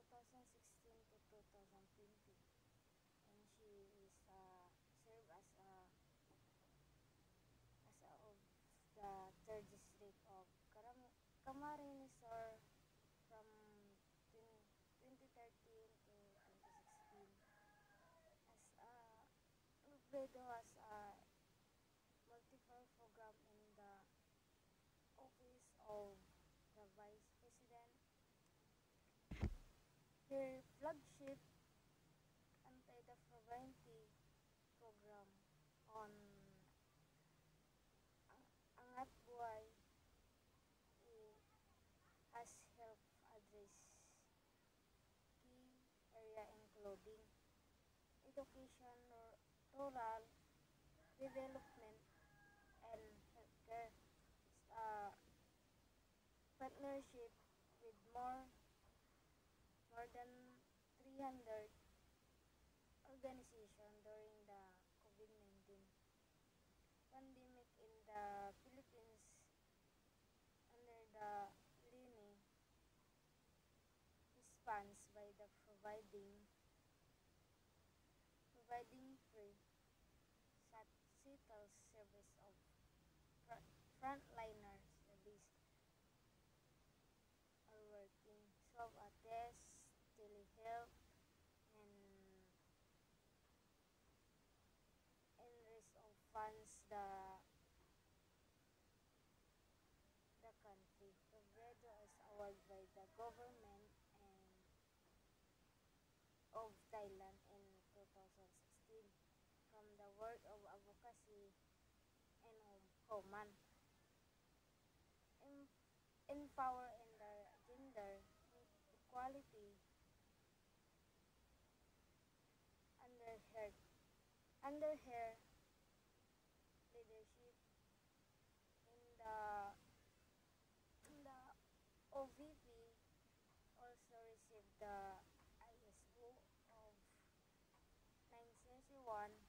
2016 to 2020, and she is served as of the third district of Camarines Sur from 2013 to 2016. Robredo has multiple program in the office of the Vice President. Her flagship anti-poverty program on Angat Buhay has helped address key area including education, rural development, and healthcare. Uh, Partnership with more than 300 organizations during the COVID-19 pandemic in the Philippines under the LINI response by the providing free shuttle service of frontliner service are working, swab test, telehealth, and rest of funds the country. Robredo is awarded by the government and of Thailand in 2016 from the work of advocacy and Homan. Empower in the gender equality under her under her leadership in the OVP also received the ISO of 931